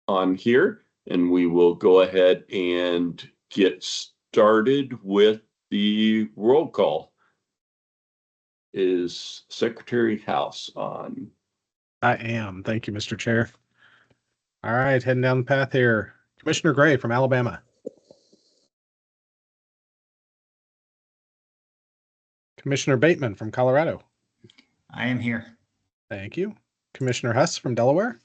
on here, and we will go ahead and get started with the roll call. Is Secretary House on? I am. Thank you, Mr. Chair. All right, heading down the path here. Commissioner Gray from Alabama. Commissioner Bateman from Colorado. I am here. Thank you. Commissioner Huss from Delaware.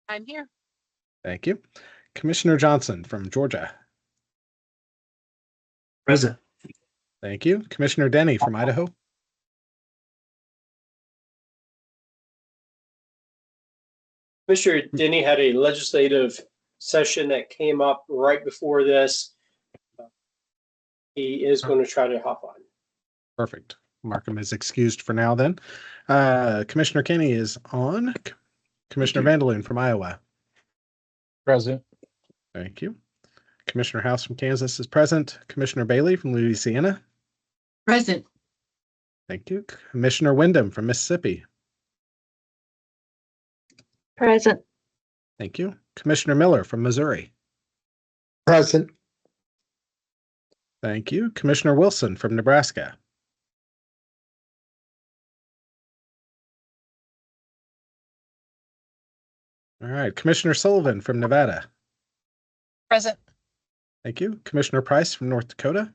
I'm here. Thank you. Commissioner Johnson from Georgia. Present. Thank you. Commissioner Denny from Idaho. Commissioner Denny had a legislative session that came up right before this. He is going to try to hop on. Perfect. Mark him as excused for now then. Commissioner Kenny is on. Commissioner Vandeloon from Iowa. Present. Thank you. Commissioner House from Kansas is present. Commissioner Bailey from Louisiana. Present. Thank you. Commissioner Wyndham from Mississippi. Present. Thank you. Commissioner Miller from Missouri. Present. Thank you. Commissioner Wilson from Nebraska. All right. Commissioner Sullivan from Nevada. Present. Thank you. Commissioner Price from North Dakota.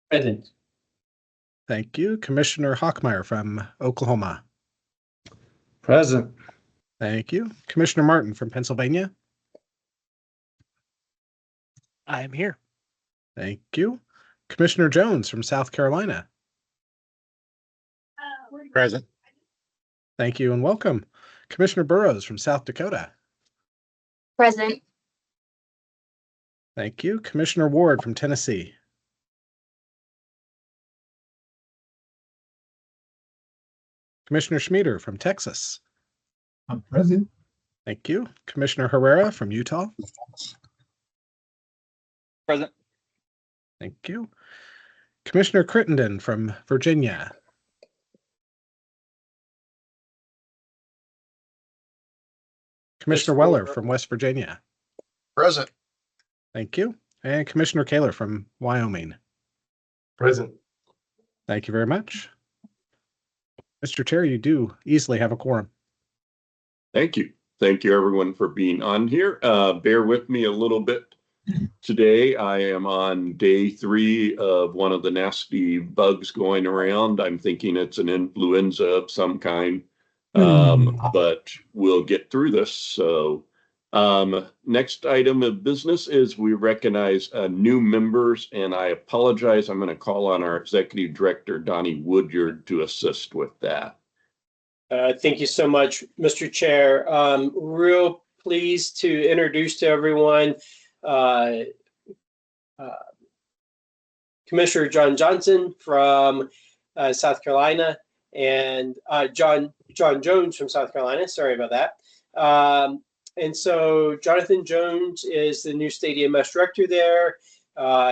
Present. Thank you. Commissioner Hockmeyer from Oklahoma. Present. Thank you. Commissioner Martin from Pennsylvania. I am here. Thank you. Commissioner Jones from South Carolina. Present. Thank you and welcome. Commissioner Burrows from South Dakota. Present. Thank you. Commissioner Ward from Tennessee. Commissioner Schmieder from Texas. I'm present. Thank you. Commissioner Herrera from Utah. Present. Thank you. Commissioner Crittenden from Virginia. Commissioner Weller from West Virginia. Present. Thank you. And Commissioner Kaler from Wyoming. Present. Thank you very much. Mr. Chair, you do easily have a quorum. Thank you. Thank you, everyone, for being on here. Bear with me a little bit. Today, I am on day 3 of one of the nasty bugs going around. I'm thinking it's an influenza of some kind, but we'll get through this. So next item of business is we recognize new members, and I apologize. I'm going to call on our Executive Director, Donnie Woodyard, to assist with that. Thank you so much, Mr. Chair. Real pleased to introduce to everyone Commissioner John Johnson from South Carolina and John Jones from South Carolina. Sorry about that. And so Jonathan Jones is the new state EMS director there.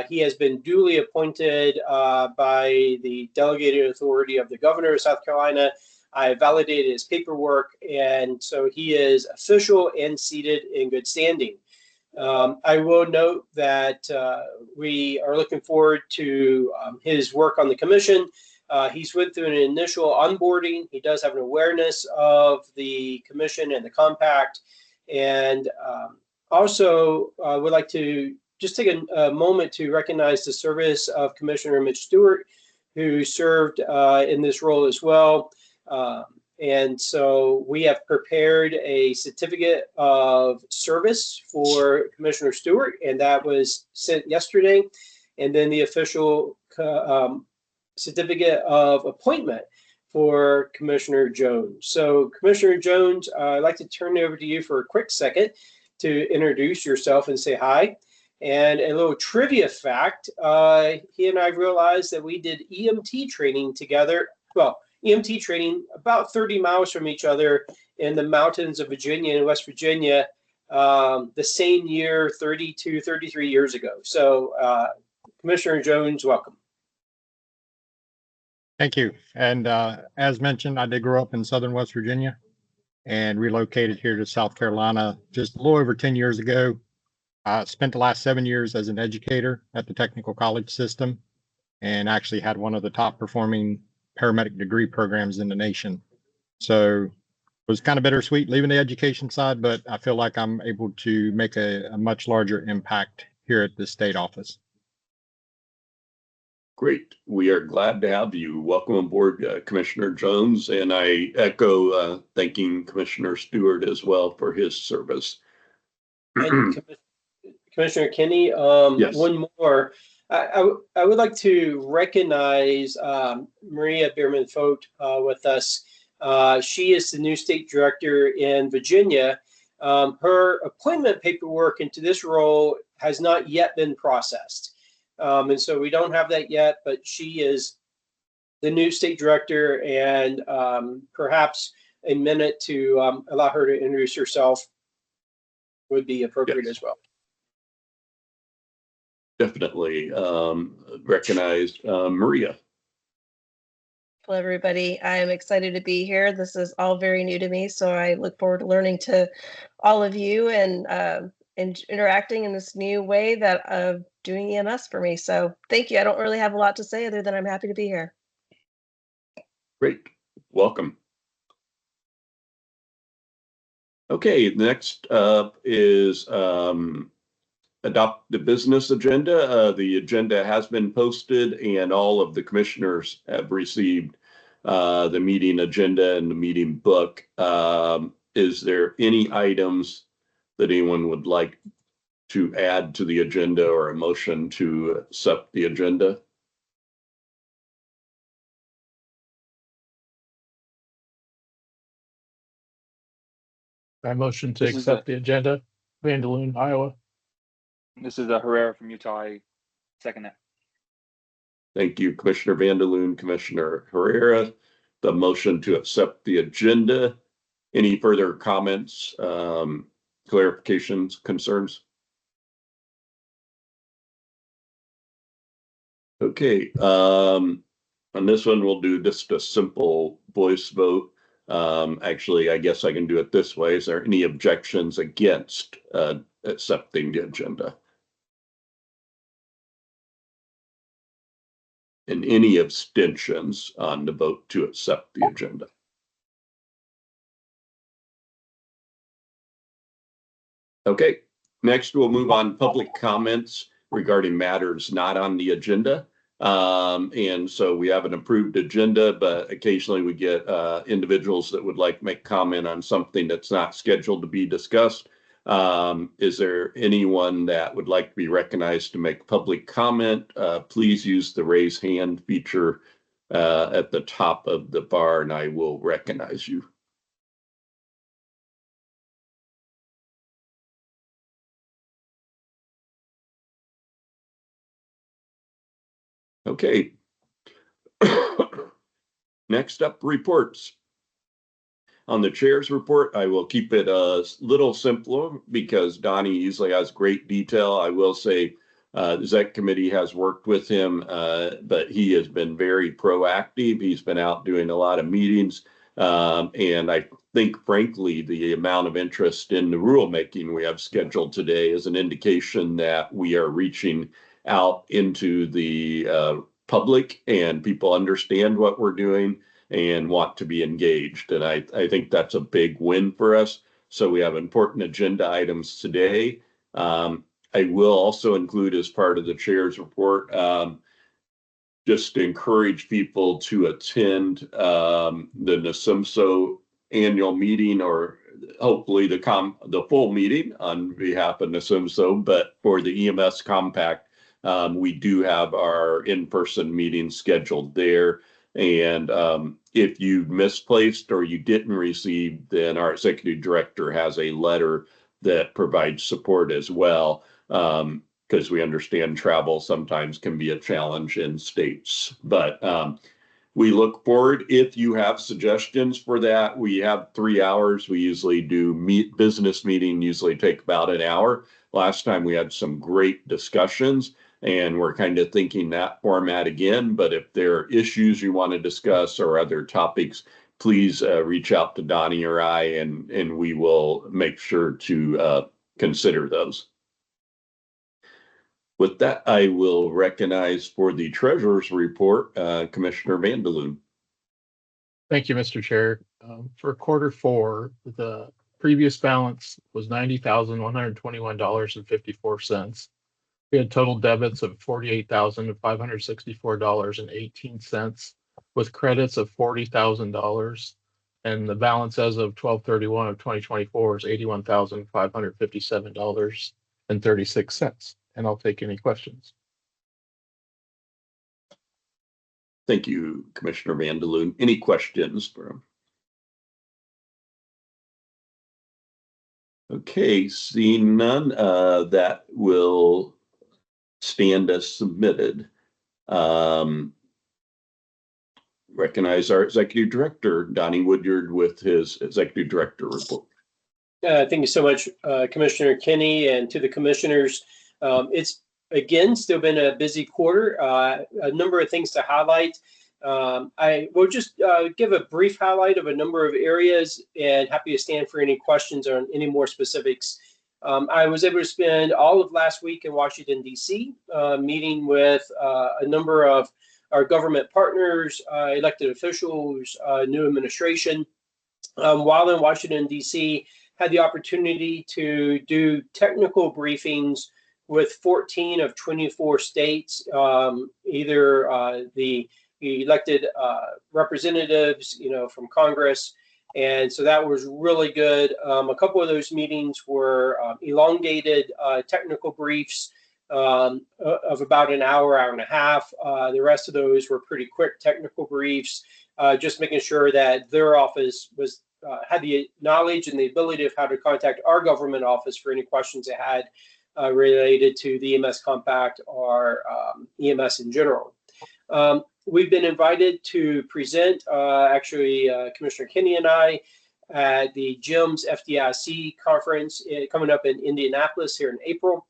He has been duly appointed by the delegated authority of the governor of South Carolina. I validated his paperwork, and so he is official and seated in good standing. I will note that we are looking forward to his work on the commission. He's went through an initial onboarding. He does have an awareness of the commission and the compact. And also would like to just take a moment to recognize the service of Commissioner Mitch Stewart, who served in this role as well. And so we have prepared a certificate of service for Commissioner Stewart, and that was sent yesterday. And then the official certificate of appointment for Commissioner Jones. So Commissioner Jones, I'd like to turn it over to you for a quick second to introduce yourself and say hi. And a little trivia fact, he and I realized that we did EMT training together. Well, EMT training about 30 miles from each other in the mountains of Virginia and West Virginia the same year, 33 years ago. So Commissioner Jones, welcome. Thank you. And as mentioned, I did grow up in southern West Virginia. and relocated here to South Carolina just a little over 10 years ago. I spent the last 7 years as an educator at the technical college system and actually had one of the top performing paramedic degree programs in the nation. So it was kind of bittersweet leaving the education side, but I feel like I'm able to make a much larger impact here at the state office. Great. We are glad to have you. Welcome aboard, Commissioner Jones, and I echo thanking Commissioner Stewart as well for his service. And Commissioner Kenny, Yes. one more. I would like to recognize Maria Bierman-Fote with us. She is the new state director in Virginia. Her appointment paperwork into this role has not yet been processed. And so we don't have that yet, but she is the new state director, and perhaps a minute to allow her to introduce herself would be appropriate as well. Definitely recognize Maria. Hello, everybody. I'm excited to be here. This is all very new to me, so I look forward to learning to all of you and interacting in this new way that of doing EMS for me. So thank you. I don't really have a lot to say other than I'm happy to be here. Great. Welcome. Okay, next up is adopt the business agenda. The agenda has been posted and all of the commissioners have received the meeting agenda and the meeting book. Is there any items that anyone would like to add to the agenda or a motion to accept the agenda? I motion to accept the agenda. Vandeloon, Iowa. This is a Herrera from Utah. I second that. Thank you, Commissioner Vandeloon, Commissioner Herrera. The motion to accept the agenda. Any further comments, clarifications, concerns? Okay, on this one, we'll do just a simple voice vote. Actually, I guess I can do it this way. Is there any objections against accepting the agenda? And any abstentions on the vote to accept the agenda? Okay, next we'll move on public comments regarding matters not on the agenda. And so we have an approved agenda, but occasionally we get individuals that would like to make comment on something that's not scheduled to be discussed. Is there anyone that would like to be recognized to make public comment? Please use the raise hand feature at the top of the bar and I will recognize you. Okay. Next up, reports. On the chair's report, I will keep it a little simpler because Donnie usually has great detail. I will say the exec committee has worked with him, but he has been very proactive. He's been out doing a lot of meetings. And I think, frankly, the amount of interest in the rulemaking we have scheduled today is an indication that we are reaching out into the public and people understand what we're doing and want to be engaged. And I think that's a big win for us. So we have important agenda items today. I will also include as part of the chair's report, just to encourage people to attend the NASIMSO annual meeting, or hopefully the full meeting on behalf of NASIMSO, but for the EMS Compact, we do have our in-person meeting scheduled there. And if you misplaced or you didn't receive, then our executive director has a letter that provides support as well, because we understand travel sometimes can be a challenge in states. But we look forward. If you have suggestions for that, we have 3 hours. We usually do business meeting, usually take about an hour. Last time we had some great discussions. And we're kind of thinking that format again, but if there are issues you want to discuss or other topics, please reach out to Donnie or I, and we will make sure to consider those. With that, I will recognize for the treasurer's report, Commissioner Vandeloon. Thank you, Mr. Chair. For Q4, the previous balance was $90,121.54. We had total debits of $48,564.18, with credits of $40,000. And the balance as of 12/31 of 2024 is $81,557.36. And I'll take any questions. Thank you, Commissioner Vandeloon. Any questions for him? Okay, seeing none, that will stand as submitted. Recognize our Executive Director, Donnie Woodyard, with his Executive Director report. Thank you so much, Commissioner Kenny, and to the commissioners. It's again still been a busy quarter. A number of things to highlight. I will just give a brief highlight of a number of areas, and happy to stand for any questions on any more specifics. I was able to spend all of last week in Washington, D.C., meeting with a number of our government partners, elected officials, new administration. While in Washington, D.C., had the opportunity to do technical briefings with 14 of 24 states, either the elected representatives, from Congress. And so that was really good. A couple of those meetings were elongated technical briefs of about an hour, hour and a half. The rest of those were pretty quick technical briefs, just making sure that their office was had the knowledge and the ability of how to contact our government office for any questions they had related to the EMS Compact or EMS in general. We've been invited to present, Commissioner Kenny and I, at the GEMS FDIC conference coming up in Indianapolis here in April.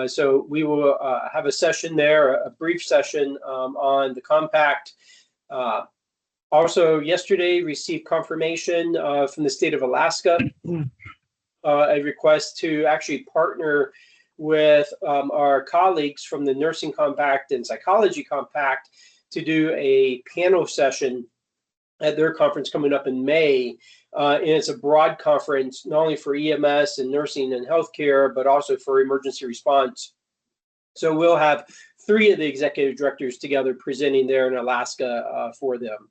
So we will have a session there, a brief session on the compact. Also, yesterday received confirmation from the state of Alaska, a request to actually partner with our colleagues from the Nursing Compact and Psychology Compact to do a panel session at their conference coming up in May. And it's a broad conference, not only for EMS and nursing and healthcare, but also for emergency response. So we'll have 3 of the executive directors together presenting there in Alaska for them.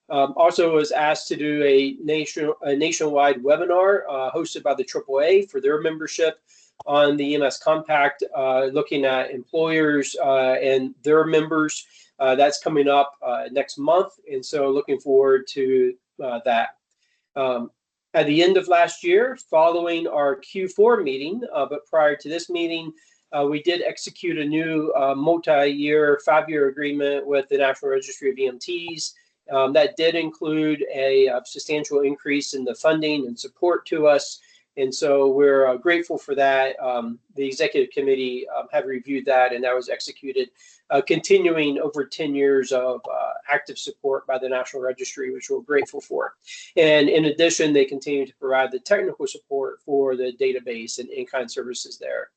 Also was asked to do a nationwide webinar hosted by the AAA for their membership on the EMS Compact, looking at employers and their members. That's coming up next month, and so looking forward to that. At the end of last year, following our Q4 meeting, but prior to this meeting, we did execute a new multi-year, 5-year agreement with the National Registry of EMTs. That did include a substantial increase in the funding and support to us. And so we're grateful for that. The executive committee have reviewed that, and that was executed, continuing over 10 years of active support by the National Registry, which we're grateful for. And in addition, they continue to provide the technical support for the database and in-kind services there.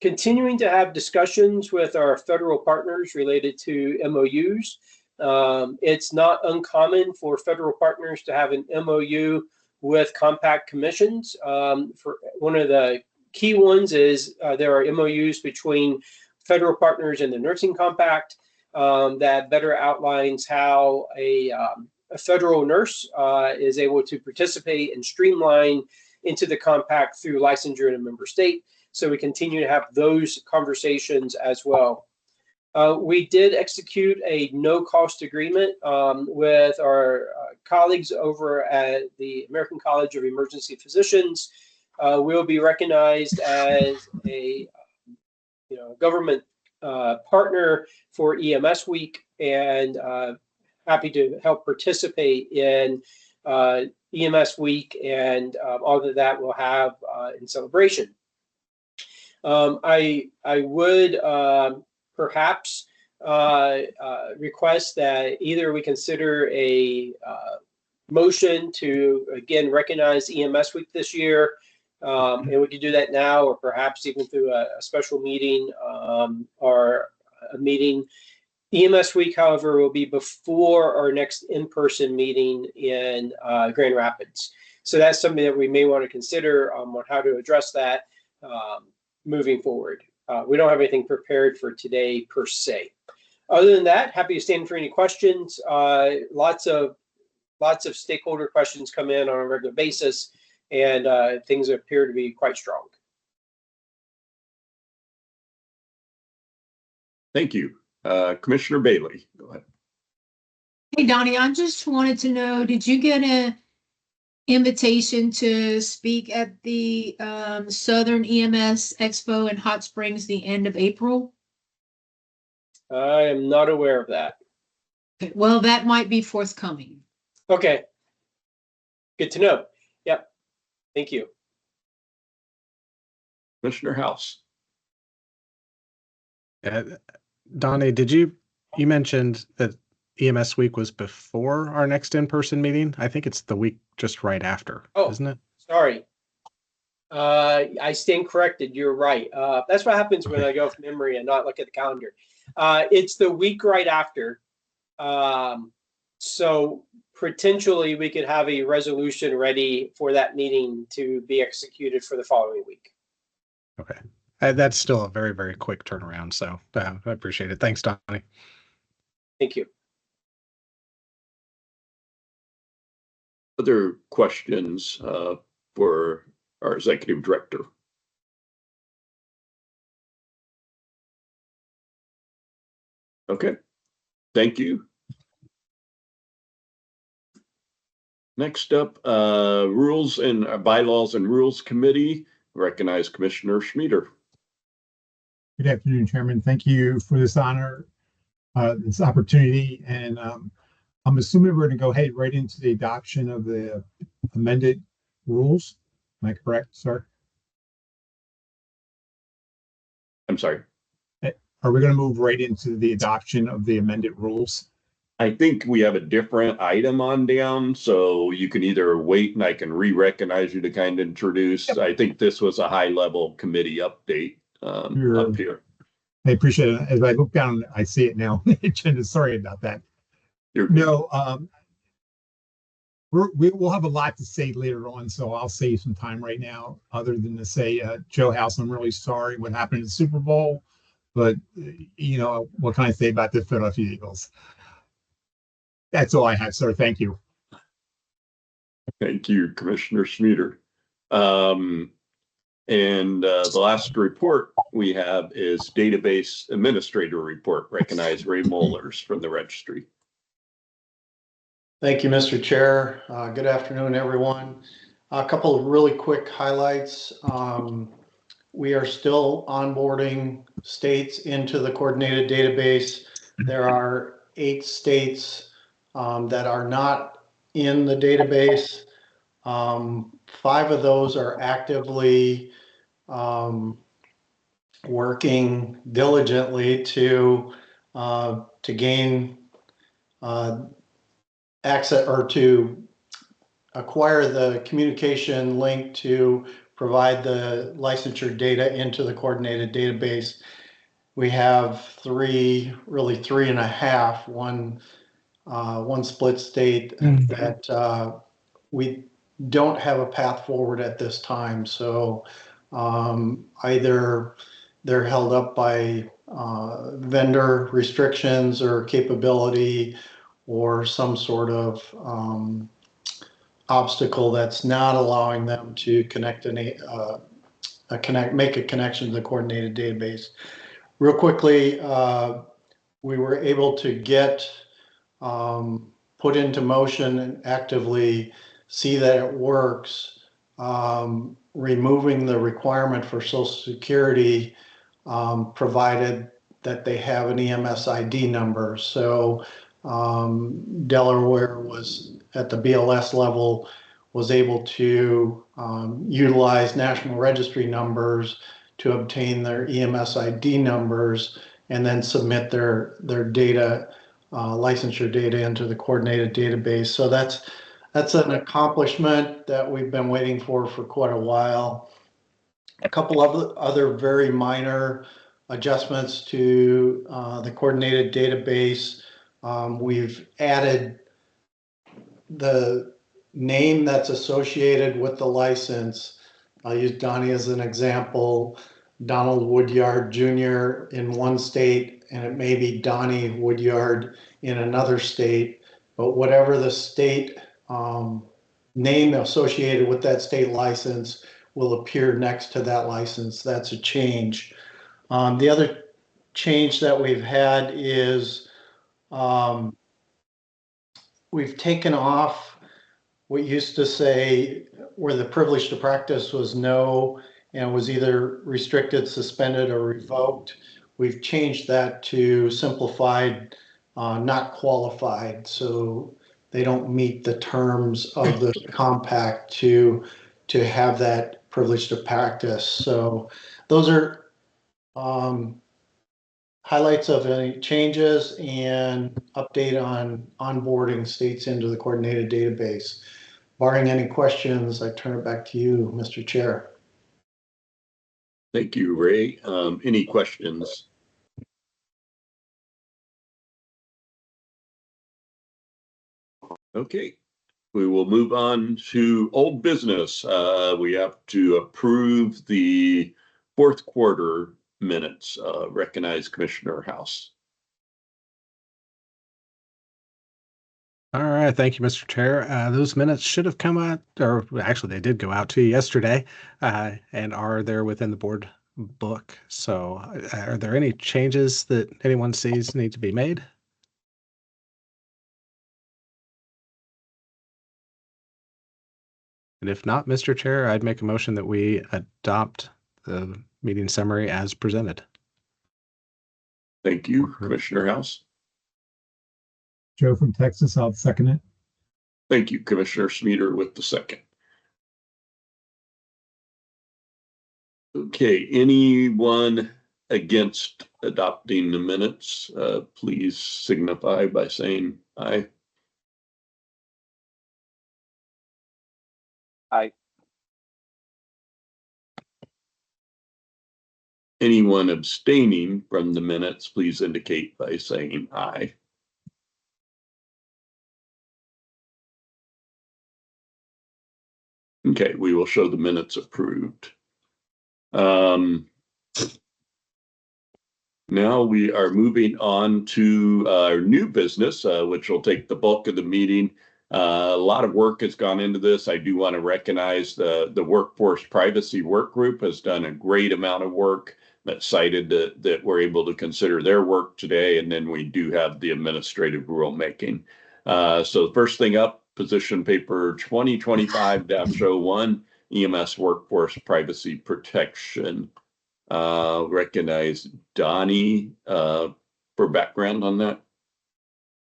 Continuing to have discussions with our federal partners related to MOUs. It's not uncommon for federal partners to have an MOU with compact commissions. For one of the key ones is there are MOUs between federal partners and the Nursing Compact that better outlines how a federal nurse is able to participate and streamline into the compact through licensure in a member state. So we continue to have those conversations as well. We did execute a no-cost agreement with our colleagues over at the American College of Emergency Physicians. We'll be recognized as a government partner for EMS Week, and happy to help participate in EMS Week and all of that we'll have in celebration. I would perhaps request that either we consider a motion to again recognize EMS Week this year, and we could do that now, or perhaps even through a special meeting or a meeting. EMS Week, however, will be before our next in-person meeting in Grand Rapids. So that's something that we may want to consider on how to address that moving forward. We don't have anything prepared for today per se. Other than that, happy to stand for any questions. Lots of stakeholder questions come in on a regular basis, and things appear to be quite strong. Thank you. Commissioner Bailey, go ahead. Hey, Donnie, I just wanted to know, did you get an invitation to speak at the Southern EMS Expo in Hot Springs the end of April? I am not aware of that. Okay, well, that might be forthcoming. Okay. Good to know. Yep. Thank you. Commissioner House. Donnie, you mentioned that EMS Week was before our next in-person meeting? I think it's the week just right after, isn't it? Sorry. I stand corrected. You're right. That's what happens when I go from memory and not look at the calendar. It's the week right after. So potentially we could have a resolution ready for that meeting to be executed for the following week. Okay. That's still a very, very quick turnaround. So I appreciate it. Thanks, Donnie. Thank you. Other questions for our executive director? Okay, thank you. Next up, Rules and Bylaws and Rules Committee. Recognize Commissioner Schmieder. Good afternoon, Chairman. Thank you for this honor, this opportunity. And I'm assuming we're going to go ahead right into the adoption of the amended rules. Am I correct, sir? I'm sorry. Are we going to move right into the adoption of the amended rules? I think we have a different item on down, so you can either wait and I can re-recognize you to kind of introduce. Yep. I think this was a high-level committee update up here. I appreciate it. As I look down, I see it now. Sorry about that. No, we'll have a lot to say later on, so I'll save some time right now, other than to say, Joe House, I'm really sorry what happened in the Super Bowl, but you know, what can I say about the Philadelphia Eagles? That's all I have, sir. Thank you. Thank you, Commissioner Schmieder. And the last report we have is Database Administrator Report. Recognize Ray Mollers from the registry. Thank you, Mr. Chair. Good afternoon, everyone. A couple of really quick highlights. We are still onboarding states into the coordinated database. There are 8 states that are not in the database. 5 of those are actively working diligently to gain access or to acquire the communication link to provide the licensure data into the coordinated database. We have 3, really 3.5, one split state that we don't have a path forward at this time. So either they're held up by vendor restrictions or capability, or some sort of obstacle that's not allowing them to connect make a connection to the coordinated database. Real quickly, we were able to get put into motion and actively see that it works, removing the requirement for Social Security, provided that they have an EMS ID number. So Delaware was at the BLS level, was able to utilize national registry numbers to obtain their EMS ID numbers and then submit their data, licensure data into the coordinated database. So that's an accomplishment that we've been waiting for quite a while. A couple of other very minor adjustments to the coordinated database. We've added the name that's associated with the license. I'll use Donnie as an example. Donald Woodyard Jr. in one state, and it may be Donnie Woodyard in another state. But whatever the state name associated with that state license will appear next to that license. That's a change. The other change that we've had is we've taken off what used to say where the privilege to practice was no and was either restricted, suspended, or revoked. We've changed that to simplified, not qualified. So they don't meet the terms of the compact to have that privilege to practice. So those are highlights of any changes and update on onboarding states into the coordinated database. Barring any questions, I turn it back to you, Mr. Chair. Thank you, Ray. Any questions? Okay, we will move on to old business. We have to approve the fourth quarter minutes. Recognize Commissioner House. All right, thank you, Mr. Chair. Those minutes should have come out, or actually they did go out to you yesterday, and are there within the board book. So are there any changes that anyone sees need to be made? And if not, Mr. Chair, I'd make a motion that we adopt the meeting summary as presented. Thank you, Commissioner House. Joe from Texas, I'll second it. Thank you, Commissioner Smeeter with the second. Okay, anyone against adopting the minutes, please signify by saying aye. Aye. Anyone abstaining from the minutes, please indicate by saying aye. Okay, we will show the minutes approved. Now we are moving on to our new business, which will take the bulk of the meeting. A lot of work has gone into this. I do want to recognize the Workforce Privacy Work Group has done a great amount of work. That cited that we're able to consider their work today, and then we do have the administrative rulemaking. So first thing up, position paper 2025-01, EMS Workforce Privacy Protection. Recognize Donnie for background on that.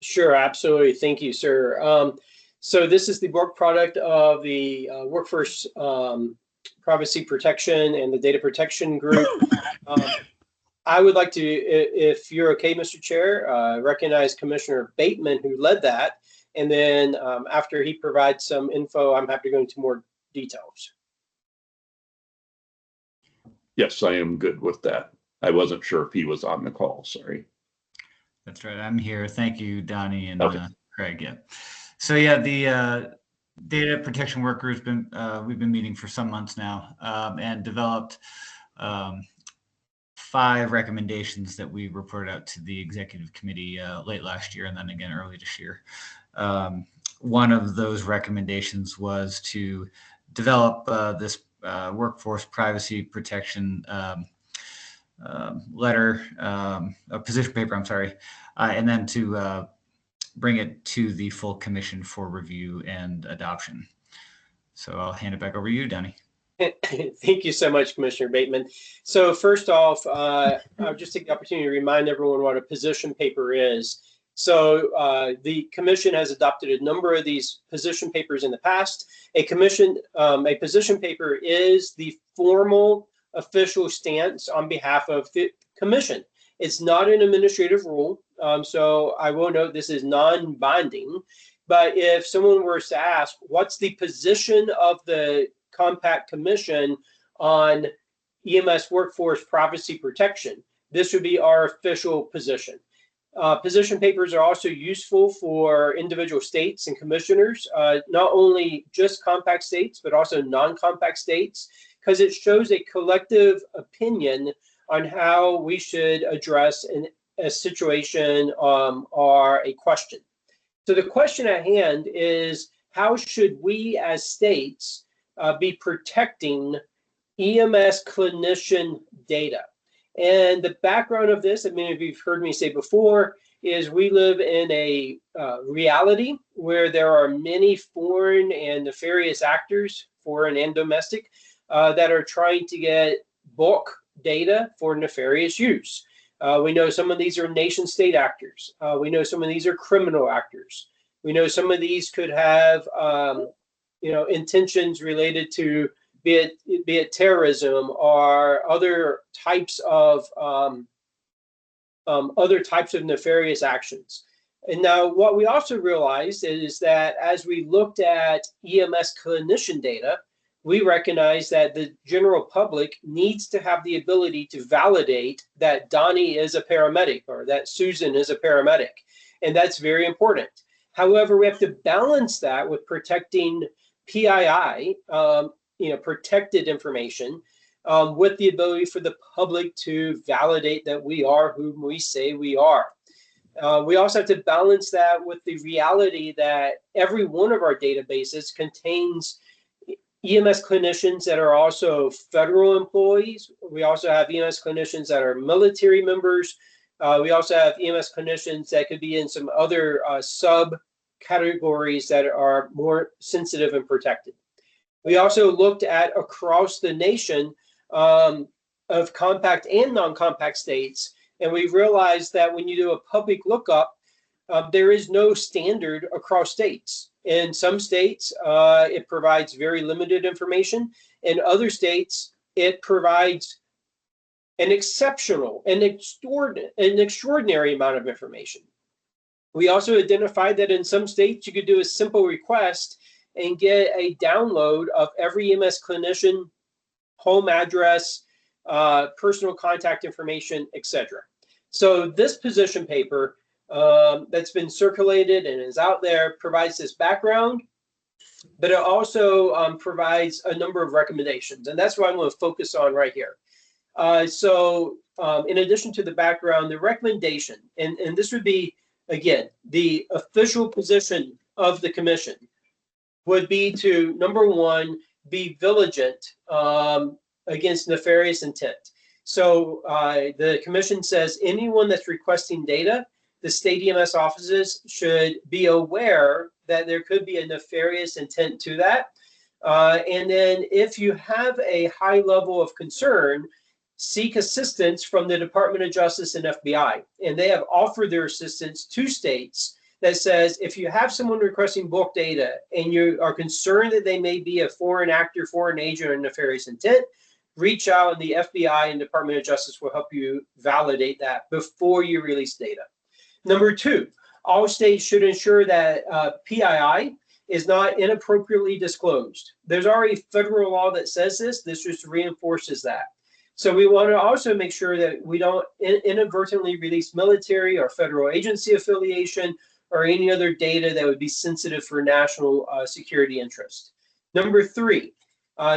Sure, absolutely. Thank you, sir. So this is the work product of the Workforce Privacy Protection and the Data Protection Group. I would like to, if you're okay, Mr. Chair, recognize Commissioner Bateman, who led that. And then after he provides some info, I'm happy to go into more details. Yes, I am good with that. I wasn't sure if he was on the call. Sorry. That's right. I'm here. Thank you, Donnie and Okay. Craig. Yeah. So yeah, the data protection work group's been we've been meeting for some months now and developed 5 recommendations that we reported out to the executive committee late last year and then again early this year. One of those recommendations was to develop this workforce privacy protection letter, a position paper, I'm sorry, and then to bring it to the full commission for review and adoption. So I'll hand it back over to you, Donnie. Thank you so much, Commissioner Bateman. So first off, I'll just take the opportunity to remind everyone what a position paper is. So the commission has adopted a number of these position papers in the past. A position paper is the formal official stance on behalf of the commission. It's not an administrative rule. So I will note this is non-binding. But if someone were to ask, what's the position of the Compact Commission on EMS workforce privacy protection, this would be our official position. Position papers are also useful for individual states and commissioners, not only just compact states, but also non-compact states, because it shows a collective opinion on how we should address a situation or a question. So the question at hand is, how should we as states be protecting EMS clinician data? And the background of this, I mean, if you've heard me say before, is we live in a reality where there are many foreign and nefarious actors, foreign and domestic, that are trying to get bulk data for nefarious use. We know some of these are nation state actors. We know some of these are criminal actors. We know some of these could have, intentions related to be it terrorism or other types of nefarious actions. And now what we also realized is that as we looked at EMS clinician data, we recognize that the general public needs to have the ability to validate that Donnie is a paramedic or that Susan is a paramedic. And that's very important. However, we have to balance that with protecting PII, protected information, with the ability for the public to validate that we are whom we say we are. We also have to balance that with the reality that every one of our databases contains EMS clinicians that are also federal employees. We also have EMS clinicians that are military members. We also have EMS clinicians that could be in some other subcategories that are more sensitive and protected. We also looked at across the nation of compact and non-compact states, and we realized that when you do a public lookup, there is no standard across states. In some states, it provides very limited information. In other states, it provides an exceptional and extraordinary amount of information. We also identified that in some states, you could do a simple request and get a download of every EMS clinician, home address, personal contact information, etc. So this position paper that's been circulated and is out there provides this background, but it also provides a number of recommendations. And that's what I'm going to focus on right here. So in addition to the background, the recommendation, and this would be, again, the official position of the commission would be to, number one, be vigilant against nefarious intent. So the commission says anyone that's requesting data, the state EMS offices should be aware that there could be a nefarious intent to that. And then if you have a high level of concern, seek assistance from the Department of Justice and FBI. And they have offered their assistance to states that says, if you have someone requesting bulk data and you are concerned that they may be a foreign actor, foreign agent, or nefarious intent, reach out and the FBI and Department of Justice will help you validate that before you release data. Number two, all states should ensure that PII is not inappropriately disclosed. There's already federal law that says this. This just reinforces that. So we want to also make sure that we don't inadvertently release military or federal agency affiliation or any other data that would be sensitive for national security interest. Number three,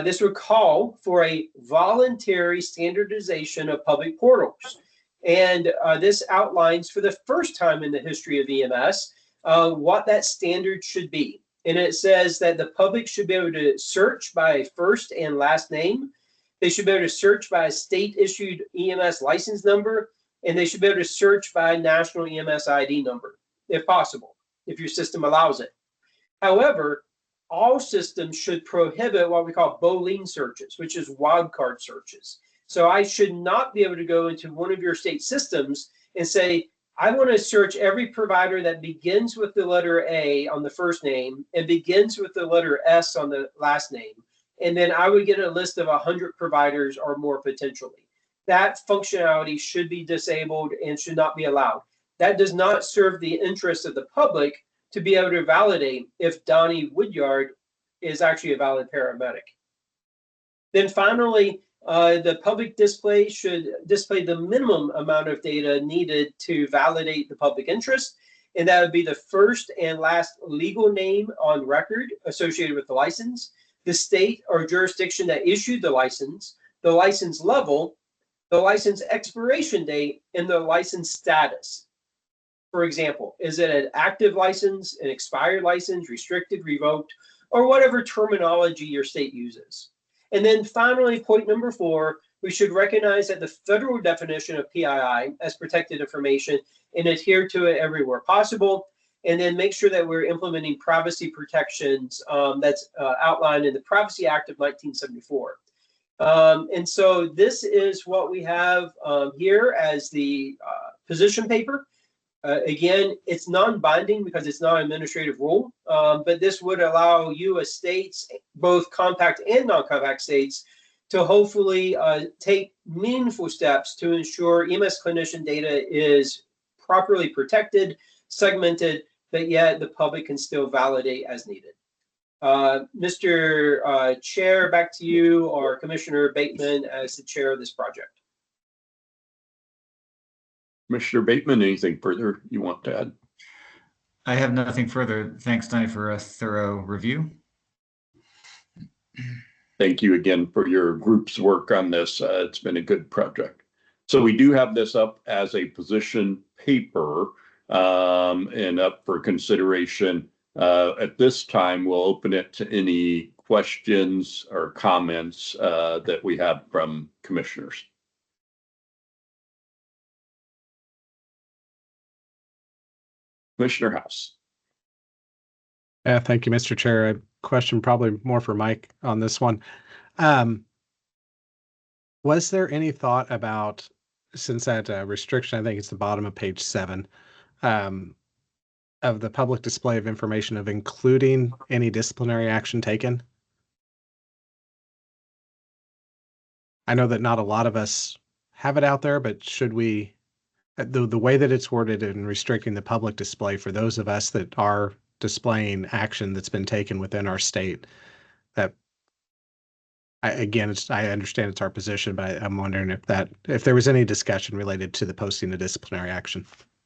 this would call for a voluntary standardization of public portals. And this outlines for the first time in the history of EMS what that standard should be. And it says that the public should be able to search by first and last name. They should be able to search by a state-issued EMS license number, and they should be able to search by national EMS ID number, if possible, if your system allows it. However, all systems should prohibit what we call Boolean searches, which is wildcard searches. So I should not be able to go into one of your state systems and say, I want to search every provider that begins with the letter A on the first name and begins with the letter S on the last name. And then I would get a list of 100 providers or more potentially. that functionality should be disabled and should not be allowed. That does not serve the interest of the public to be able to validate if Donnie Woodyard is actually a valid paramedic. Then finally, the public display should display the minimum amount of data needed to validate the public interest. And that would be the first and last legal name on record associated with the license, the state or jurisdiction that issued the license level, the license expiration date, and the license status. For example, is it an active license, an expired license, restricted, revoked, or whatever terminology your state uses. And then finally, point number 4, we should recognize that the federal definition of PII as protected information and adhere to it everywhere possible. And then make sure that we're implementing privacy protections that's outlined in the Privacy Act of 1974. And so this is what we have here as the position paper. Again, it's non-binding because it's not an administrative rule, but this would allow you as states, both compact and non-compact states, to hopefully take meaningful steps to ensure EMS clinician data is properly protected, segmented, but yet the public can still validate as needed. Mr. Chair, back to you, or Commissioner Bateman as the chair of this project. Commissioner Bateman, anything further you want to add? I have nothing further. Thanks, Donnie, for a thorough review. Thank you again for your group's work on this. It's been a good project. So we do have this up as a position paper and up for consideration. At this time, we'll open it to any questions or comments that we have from commissioners. Commissioner House. Yeah, thank you, Mr. Chair. A question probably more for Mike on this one. Was there any thought about, since that restriction, I think it's the bottom of page 7, of the public display of information, of including any disciplinary action taken? I know that not a lot of us have it out there, but should we, the way that it's worded and restricting the public display for those of us that are displaying action that's been taken within our state, that again, I understand it's our position, but I'm wondering if there was any discussion related to the posting of disciplinary action.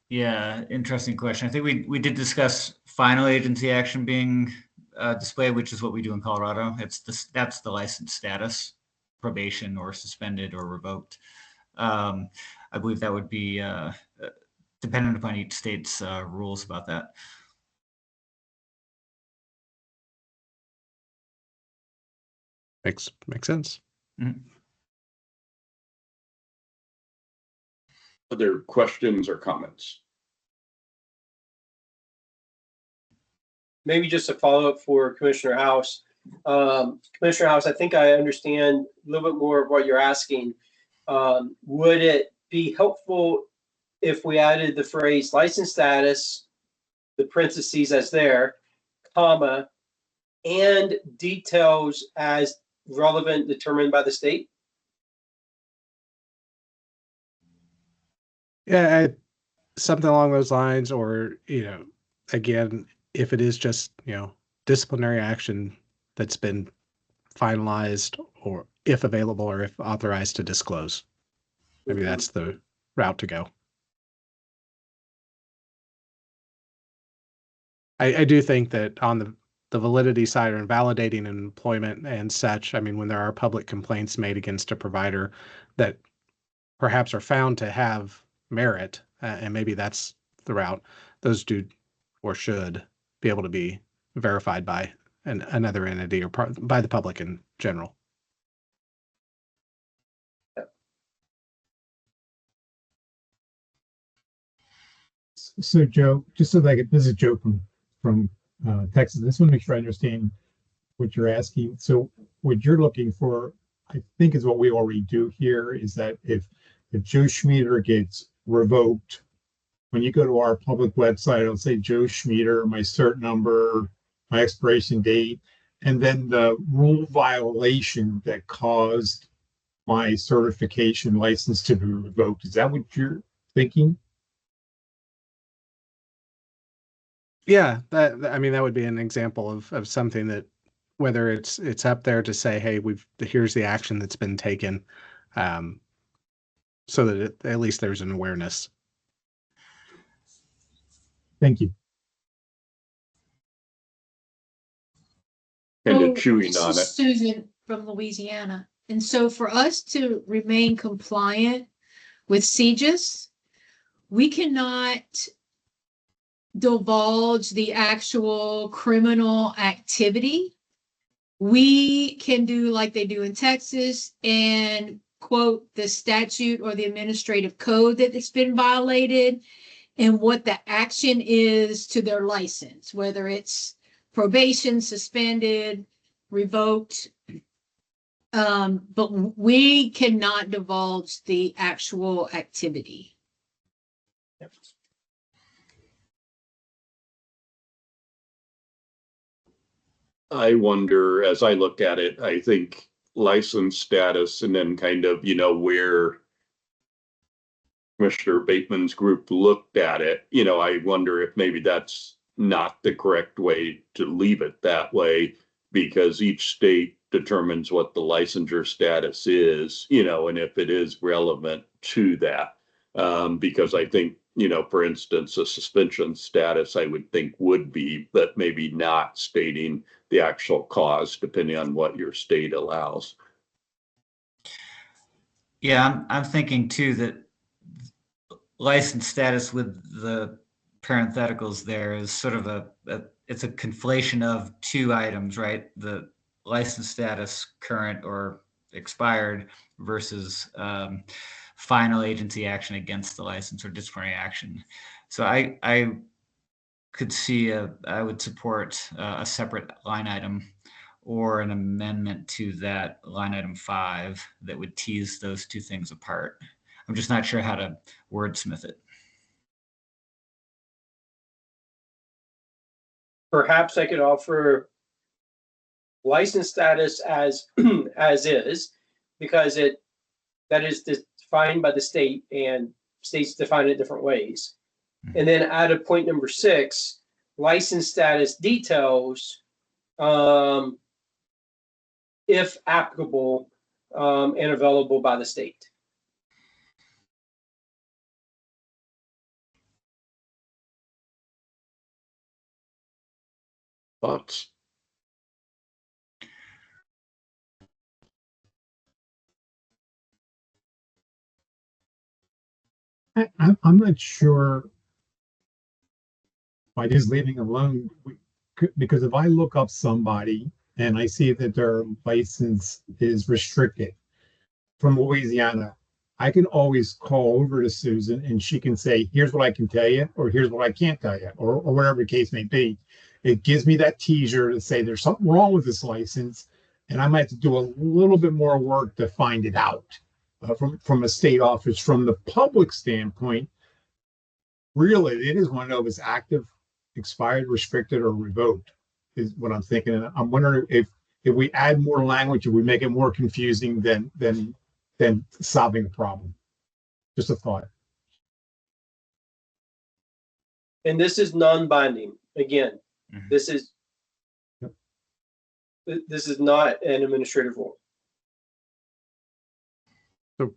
Yeah, interesting question. I think we did discuss final agency action being displayed, which is what we do in Colorado. That's the license status, probation or suspended or revoked. I believe that would be dependent upon each state's rules about that. Makes sense. Mm-hmm. Other questions or comments? Maybe just a follow-up for Commissioner House. Commissioner House, I think I understand a little bit more of what you're asking. Would it be helpful if we added the phrase license status, the parentheses as there, comma, and details as relevant determined by the state? Yeah, something along those lines, or, again, if it is just, disciplinary action that's been finalized, or if available, or if authorized to disclose. Maybe that's the route to go. I do think that on the validity side, or validating employment and such, I mean, when there are public complaints made against a provider that perhaps are found to have merit, and maybe that's the route, those do or should be able to be verified by another entity or by the public in general. So Joe, just so that this is Joe from Texas. I just want to make sure I understand what you're asking. So what you're looking for, I think, is what we already do here, is that if Joe Schmieder gets revoked, when you go to our public website, it'll say Joe Schmieder, my cert number, my expiration date, and then the rule violation that caused my certification license to be revoked. Is that what you're thinking? Yeah, I mean, that would be an example of something that, whether it's up there to say, hey, here's the action that's been taken, so that at least there's an awareness. Thank you. And So, chewing this on is it. Susan from Louisiana. And so for us to remain compliant with CJIS, we cannot divulge the actual criminal activity. We can do like they do in Texas and quote the statute or the administrative code that it's been violated and what the action is to their license, whether it's probation, suspended, revoked. But we cannot divulge the actual activity. I wonder, as I look at it, I think license status and then kind of, where Commissioner Bateman's group looked at it, I wonder if maybe that's not the correct way to leave it that way, because each state determines what the licensure status is, and if it is relevant to that. Because I think, for instance, a suspension status, I would think would be, but maybe not stating the actual cause, depending on what your state allows. Yeah, I'm thinking too that license status with the parentheticals there is sort of it's a conflation of two items, right? The license status, current or expired, versus final agency action against the license or disciplinary action. So I could see I would support a separate line item or an amendment to that line item 5 that would tease those two things apart. I'm just not sure how to wordsmith it. Perhaps I could offer license status as as is, because that is defined by the state and states define it different ways. And then add a point number 6, license status details, if applicable, and available by the state. Thoughts? I'm not sure by just leaving alone, because if I look up somebody and I see that their license is restricted from Louisiana, I can always call over to Susan and she can say, here's what I can tell you, or here's what I can't tell you, or whatever the case may be. It gives me that teaser to say there's something wrong with this license, and I might have to do a little bit more work to find it out from a state office. From the public standpoint, really, it is one to know if it's active, expired, restricted, or revoked, is what I'm thinking. And I'm wondering if we add more language, if we make it more confusing than solving the problem. Just a thought. And this is non-binding. Again, this is not an administrative rule. So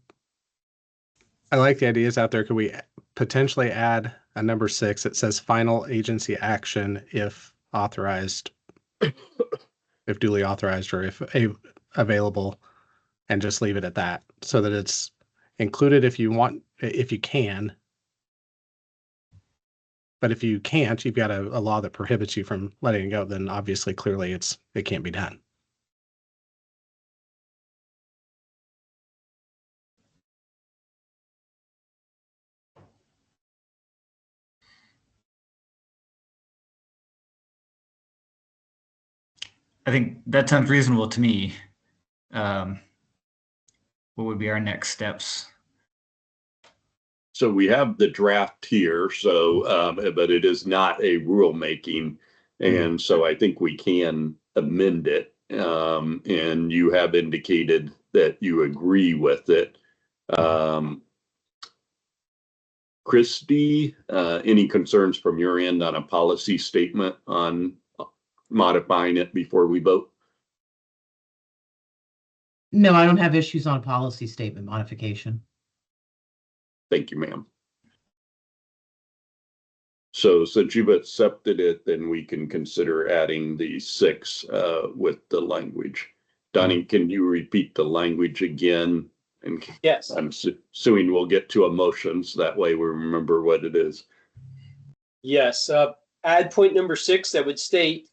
I like the ideas out there. Could we potentially add a number 6 that says final agency action if authorized, if duly authorized, or if available, and just leave it at that, so that it's included if you want, if you can. But if you can't, you've got a law that prohibits you from letting it go, then obviously, clearly, it can't be done. I think that sounds reasonable to me. What would be our next steps? So we have the draft here, but it is not a rulemaking. And so I think we can amend it and you have indicated that you agree with it. Christy, any concerns from your end on a policy statement on modifying it before we vote? No, I don't have issues on policy statement modification. Thank you, ma'am. So since you've accepted it, then we can consider adding the 6 with the language. Donnie, can you repeat the language again? And Yes. I'm assuming we'll get to emotions. That way we remember what it is. Yes. Add point number 6 that would state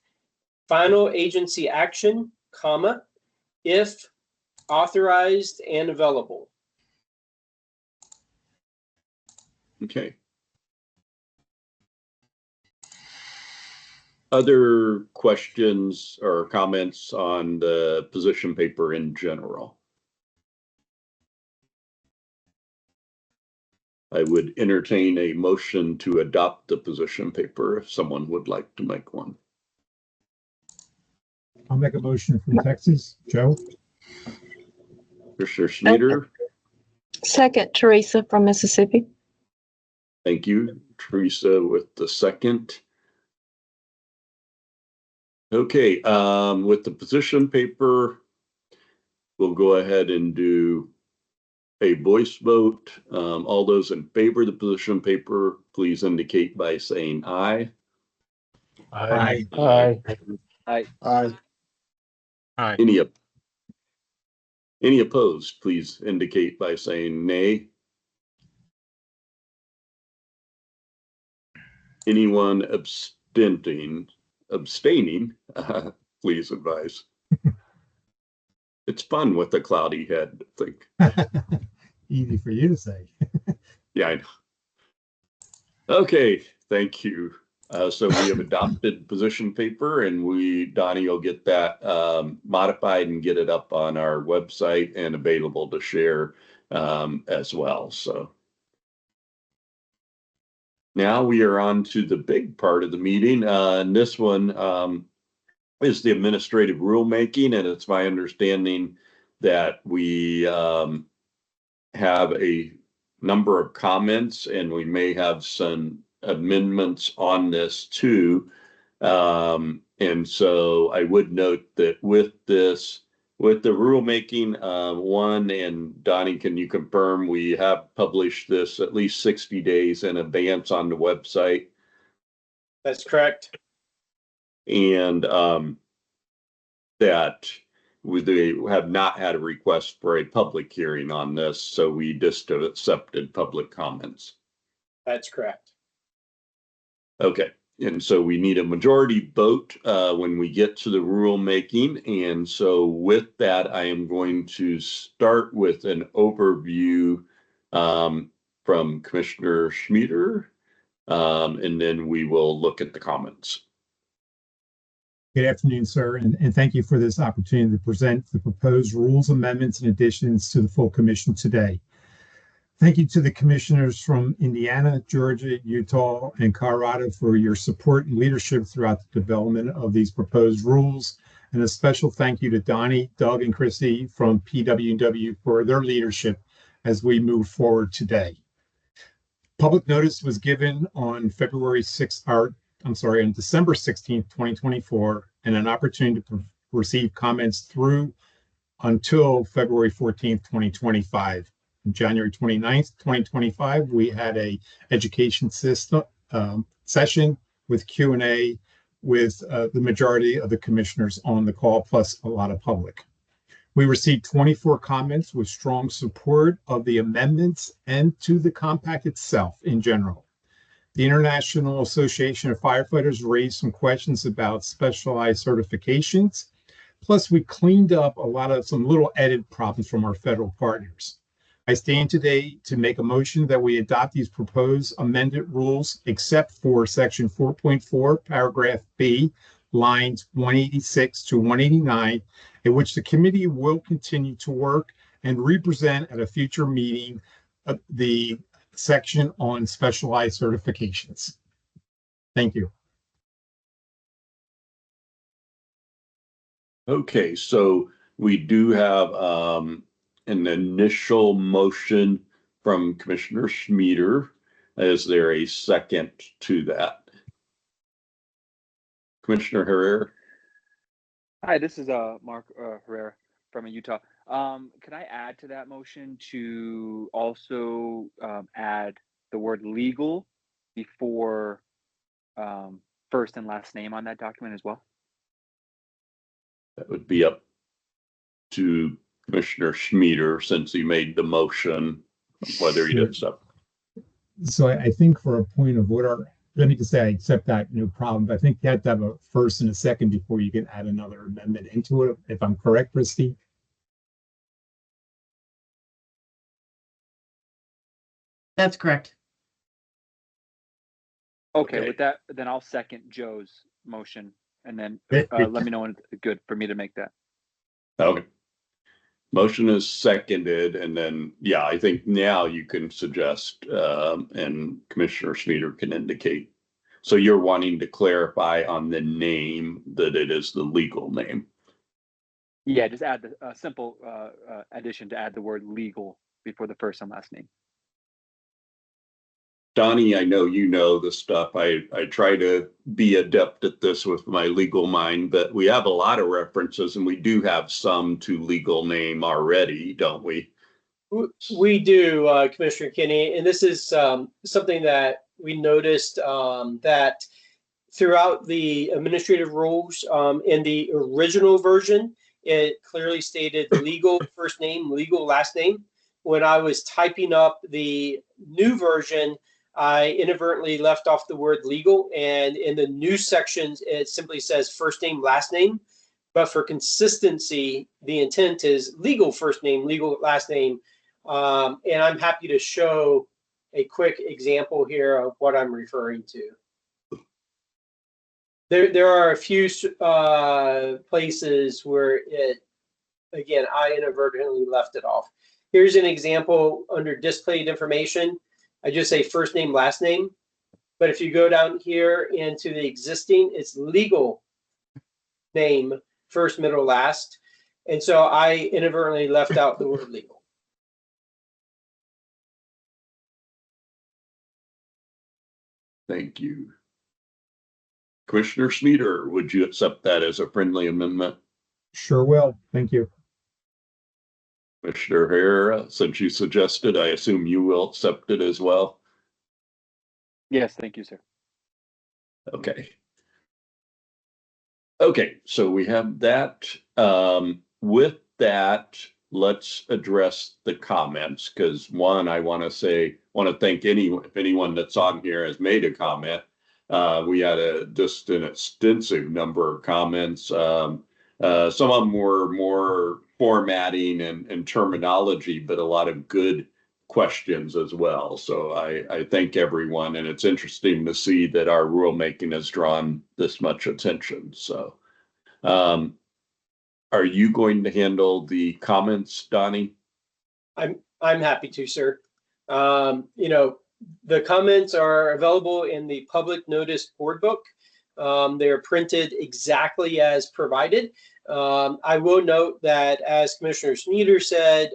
final agency action, comma, if authorized and available. Okay. Other questions or comments on the position paper in general? I would entertain a motion to adopt the position paper if someone would like to make one. I'll make a motion from Texas. Joe? Commissioner Schmieder. Second, Teresa from Mississippi. Thank you, Teresa, with the second. Okay, with the position paper, we'll go ahead and do a voice vote. All those in favor of the position paper, please indicate by saying aye. Aye. Aye. Aye. Aye. Any opposed, please indicate by saying nay. Anyone abstaining, please advise. It's fun with a cloudy head, I think. Easy for you to say. Yeah, I know. Okay, thank you. So we have adopted position paper, and Donnie will get that modified and get it up on our website and available to share as well. So now we are on to the big part of the meeting. And this one is the administrative rulemaking, and it's my understanding that we have a number of comments, and we may have some amendments on this too. And so I would note that with the rulemaking, one, and Donnie, can you confirm we have published this at least 60 days in advance on the website? That's correct. And that they have not had a request for a public hearing on this, so we just have accepted public comments. That's correct. Okay, and so we need a majority vote when we get to the rulemaking. And so with that, I am going to start with an overview from Commissioner Schmieder, and then we will look at the comments. Good afternoon, sir, and thank you for this opportunity to present the proposed rules, amendments, and additions to the full commission today. Thank you to the commissioners from Indiana, Georgia, Utah, and Colorado for your support and leadership throughout the development of these proposed rules. And a special thank you to Donnie, Doug, and Chrissy from PWW for their leadership as we move forward today. Public notice was given on December 16th, 2024, and an opportunity to receive comments through until February 14th, 2025. On January 29th, 2025, we had a education system session with Q&A with the majority of the commissioners on the call, plus a lot of public. We received 24 comments with strong support of the amendments and to the compact itself in general. The International Association of Firefighters raised some questions about specialized certifications. Plus, we cleaned up some little edit problems from our federal partners. I stand today to make a motion that we adopt these proposed amended rules, except for section 4.4, paragraph B, lines 186 to 189, in which the committee will continue to work and represent at a future meeting the section on specialized certifications. Thank you. Okay, so we do have an initial motion from Commissioner Schmieder. Is there a second to that? Commissioner Herrera? Hi, this is Mark Herrera from Utah. Can I add to that motion to also add the word legal before first and last name on that document as well? That would be up to Commissioner Schmieder since he made the motion, whether he does so. So I think for a point of order, let me just say I accept that, no problem. But I think you have to have a first and a second before you can add another amendment into it, if I'm correct, Christy. That's correct. Okay, with that, then I'll second Joe's motion, and then let me know when it's good for me to make that. Okay. Motion is seconded, and then, yeah, I think now you can suggest, and Commissioner Schmieder can indicate. So you're wanting to clarify on the name that it is the legal name. Yeah, just add the simple addition to add the word legal before the first and last name. Donnie, I know you know the stuff. I try to be adept at this with my legal mind, but we have a lot of references, and we do have some to legal name already, don't we? We do, Commissioner Kinney, and this is something that we noticed that throughout the administrative rules in the original version, it clearly stated legal first name, legal last name. When I was typing up the new version, I inadvertently left off the word legal, and in the new sections, it simply says first name, last name. But for consistency, the intent is legal first name, legal last name. And I'm happy to show a quick example here of what I'm referring to. There are a few places where again, I inadvertently left it off. Here's an example under displayed information. I just say first name, last name. But if you go down here into the existing, it's legal name, first, middle, last. And so I inadvertently left out the word legal. Thank you. Commissioner Schmieder, would you accept that as a friendly amendment? Sure will. Thank you. Commissioner Herrera, since you suggested, I assume you will accept it as well? Yes, thank you, sir. Okay. Okay, so we have that. With that, let's address the comments, because one, I want to thank anyone that's on here has made a comment. We had just an extensive number of comments. Some of them were more formatting and terminology, but a lot of good questions as well. So I thank everyone, and it's interesting to see that our rulemaking has drawn this much attention. So are you going to handle the comments, Donnie? I'm happy to, sir. You know, the comments are available in the public notice board book. They are printed exactly as provided. I will note that, as Commissioner Schmieder said,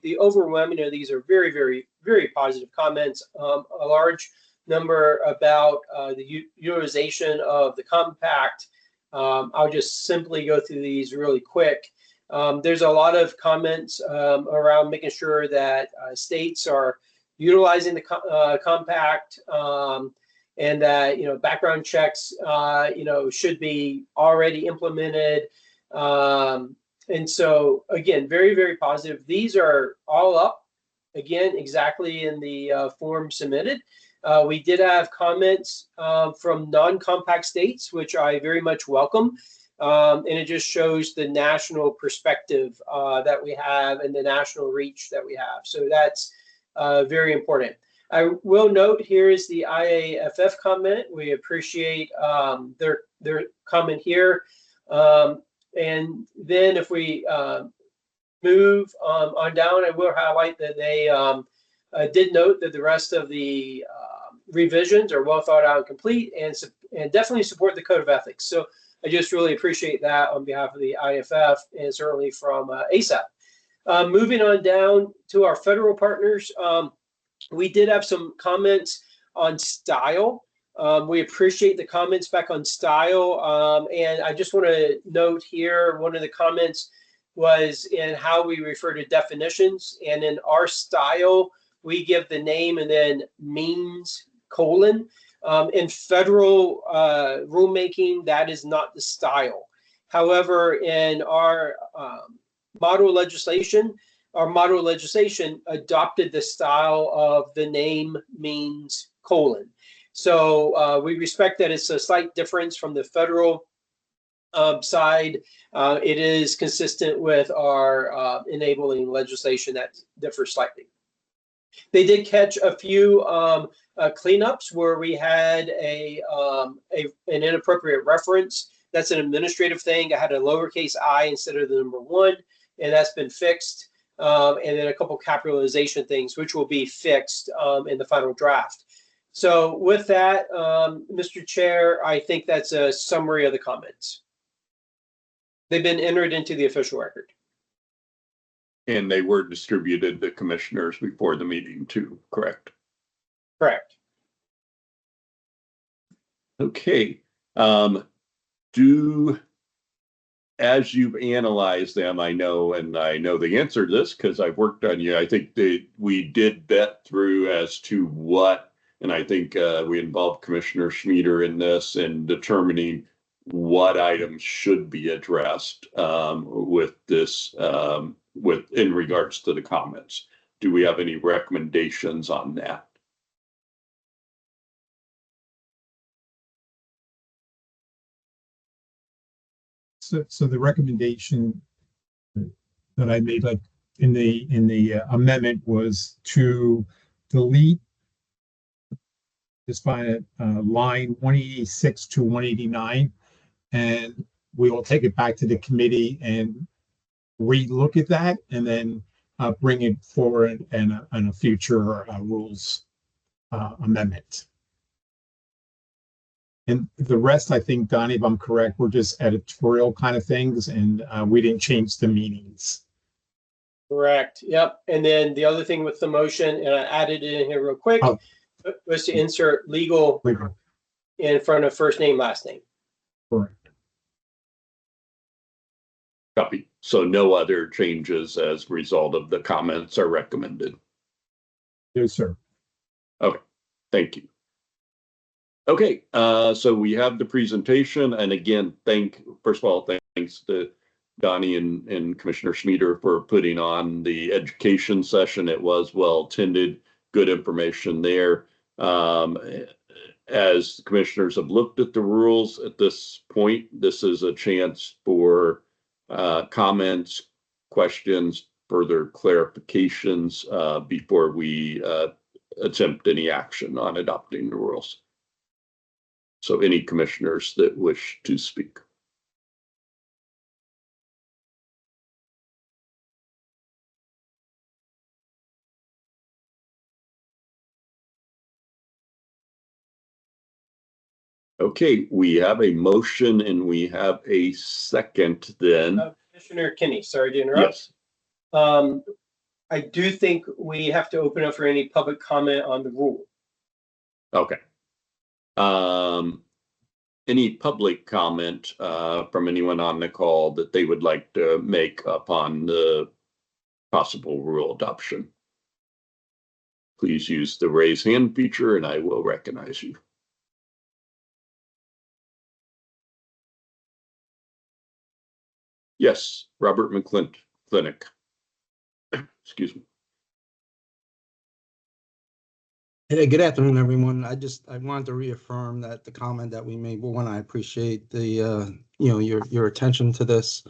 the overwhelming of these are very, very, very positive comments. A large number about the utilization of the compact. I'll just simply go through these really quick. There's a lot of comments around making sure that states are utilizing the compact, and that, you know, background checks, you know, should be already implemented. And so, again, very, very positive. These are all up, again, exactly in the form submitted. We did have comments from non-compact states, which I very much welcome. And it just shows the national perspective that we have and the national reach that we have. So that's very important. I will note here is the IAFF comment. We appreciate their comment here. And then if we move on down, I will highlight that they did note that the rest of the revisions are well thought out and complete, and definitely support the code of ethics. So I just really appreciate that on behalf of the IFF and certainly from ASAP. Moving on down to our federal partners, we did have some comments on style. We appreciate the comments back on style. And I just want to note here, one of the comments was in how we refer to definitions. And in our style, we give the name and then means : in federal rulemaking, that is not the style. However, in our model legislation adopted the style of the name, means : So we respect that it's a slight difference from the federal side. It is consistent with our enabling legislation that differs slightly. They did catch a few cleanups where we had an inappropriate reference. That's an administrative thing. I had a lowercase I instead of the number 1, and that's been fixed. And then a couple capitalization things, which will be fixed in the final draft. So with that, Mr. Chair, I think that's a summary of the comments. They've been entered into the official record. And they were distributed to commissioners before the meeting too, correct? Correct. Okay. As you've analyzed them, I know the answer to this because I've worked on you. I think that we did vet through as to what, and I think we involved Commissioner Schmieder in this and determining what items should be addressed with this, in regards to the comments. Do we have any recommendations on that? So the recommendation that I made, like in the amendment, was to delete this line 186 to 189, and we will take it back to the committee and relook at that, and then bring it forward in a future rules amendment. And the rest, I think, Donnie, if I'm correct, were just editorial kind of things, and we didn't change the meanings. Correct. Yep. And then the other thing with the motion, and I added it in here real quick, was to insert legal in front of first name, last name. Correct. Copy. So no other changes as a result of the comments are recommended. Yes, sir. Okay. Thank you. Okay, so we have the presentation, and again, first of all, thanks to Donnie and Commissioner Schmieder for putting on the education session. It was well attended, good information there. As the commissioners have looked at the rules at this point, this is a chance for comments, questions, further clarifications before we attempt any action on adopting the rules. So any commissioners that wish to speak. Okay, we have a motion and we have a second then. Commissioner Kinney, sorry to interrupt. Yes. I do think we have to open up for any public comment on the rule. Okay. Any public comment from anyone on the call that they would like to make upon the possible rule adoption? Please use the raise hand feature and I will recognize you. Yes, Robert McClintock. Excuse me. Hey, good afternoon, everyone. I wanted to reaffirm that the comment that we made. Well, one, I appreciate the your attention to this.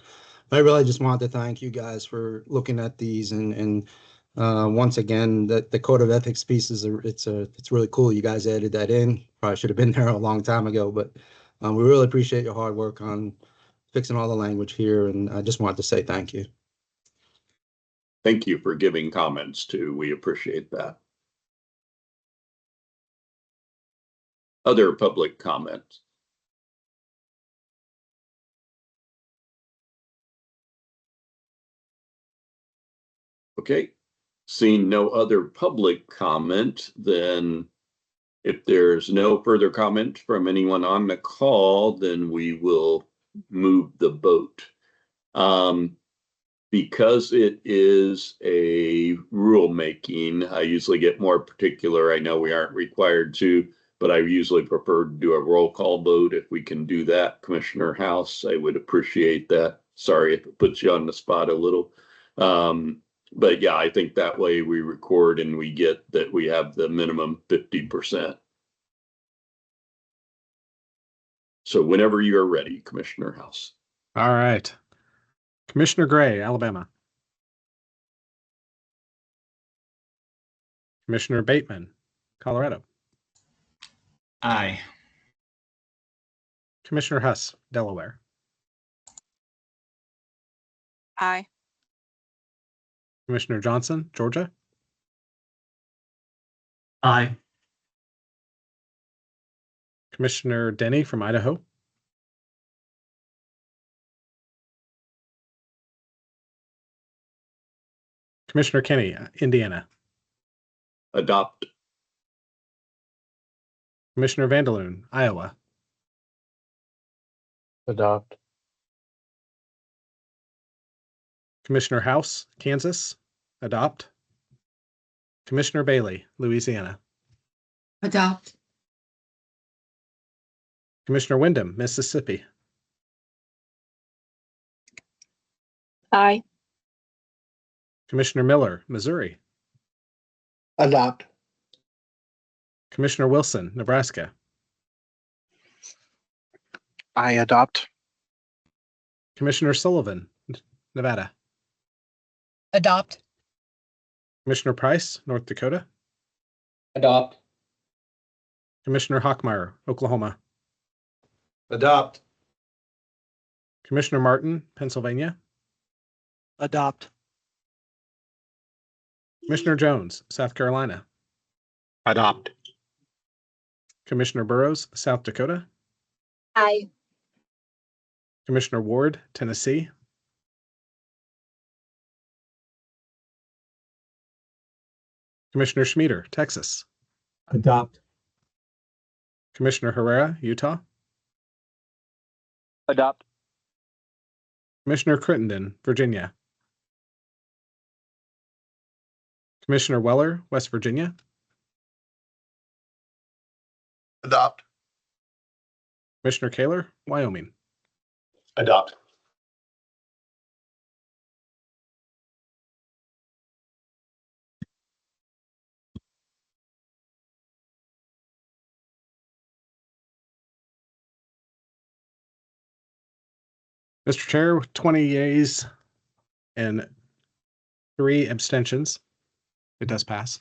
But I really just wanted to thank you guys for looking at these and once again, the code of ethics piece is it's really cool. You guys added that in. Probably should have been there a long time ago, but we really appreciate your hard work on fixing all the language here. And I just wanted to say thank you. Thank you for giving comments too. We appreciate that. Other public comments? Okay, seeing no other public comment, then if there's no further comment from anyone on the call, then we will move the vote. Because it is a rulemaking, I usually get more particular. I know we aren't required to, but I usually prefer to do a roll call vote. If we can do that, Commissioner House, I would appreciate that. Sorry if it puts you on the spot a little. But yeah, I think that way we record and we get that we have the minimum 50%. So whenever you're ready, Commissioner House. All right. Commissioner Gray, Alabama. Commissioner Bateman, Colorado. Aye. Commissioner Huss, Delaware. Aye. Commissioner Johnson, Georgia. Aye. Commissioner Denny from Idaho. Commissioner Kenny, Indiana. Adopt. Commissioner Vanderloon, Iowa. Adopt. Commissioner House, Kansas. Adopt. Commissioner Bailey, Louisiana. Adopt. Commissioner Wyndham, Mississippi. Aye. Commissioner Miller, Missouri. Adopt. Commissioner Wilson, Nebraska. I adopt. Commissioner Sullivan, Nevada. Adopt. Commissioner Price, North Dakota. Adopt. Commissioner Hockmeyer, Oklahoma. Adopt. Commissioner Martin, Pennsylvania. Adopt. Commissioner Jones, South Carolina. Adopt. Commissioner Burrows, South Dakota. Aye. Commissioner Ward, Tennessee. Commissioner Schmieder, Texas. Adopt. Commissioner Herrera, Utah. Adopt. Commissioner Crittenden, Virginia. Commissioner Weller, West Virginia. Adopt. Commissioner Kaler, Wyoming. Adopt. Mr. Chair, 20 yeas and 3 abstentions. It does pass.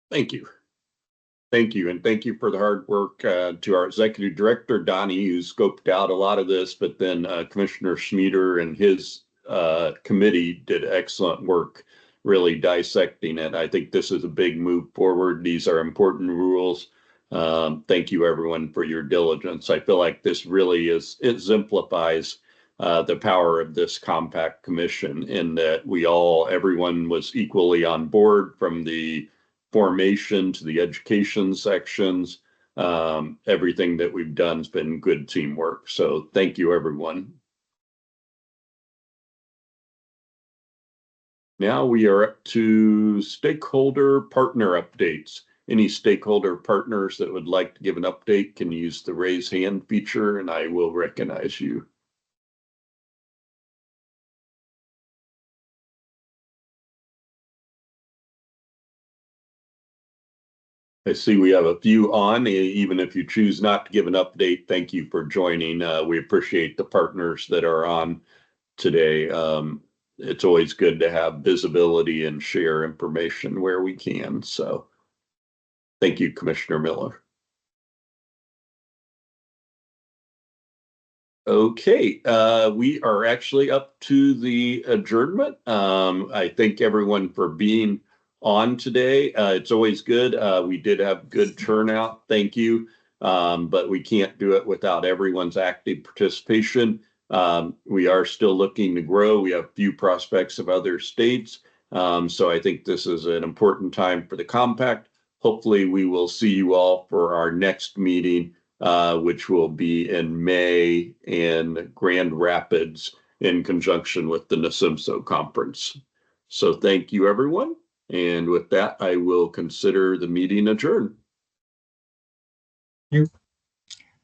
Thank you. Thank you. And thank you for the hard work to our executive director, Donnie, who scoped out a lot of this, but then Commissioner Schmieder and his committee did excellent work really dissecting it. I think this is a big move forward. These are important rules. Thank you, everyone, for your diligence. I feel like this really exemplifies the power of this compact commission in that everyone was equally on board from the formation to the education sections. Everything that we've done has been good teamwork. So thank you, everyone. Now we are up to stakeholder partner updates. Any stakeholder partners that would like to give an update can use the raise hand feature and I will recognize you. I see we have a few on, even if you choose not to give an update. Thank you for joining. We appreciate the partners that are on today. It's always good to have visibility and share information where we can. So thank you, Commissioner Miller. Okay, we are actually up to the adjournment. I thank everyone for being on today. It's always good. We did have good turnout. Thank you. But we can't do it without everyone's active participation. We are still looking to grow. We have few prospects of other states. So I think this is an important time for the compact. Hopefully we will see you all for our next meeting, which will be in May in Grand Rapids in conjunction with the NASIMSO conference. So thank you, everyone. And with that, I will consider the meeting adjourned. You.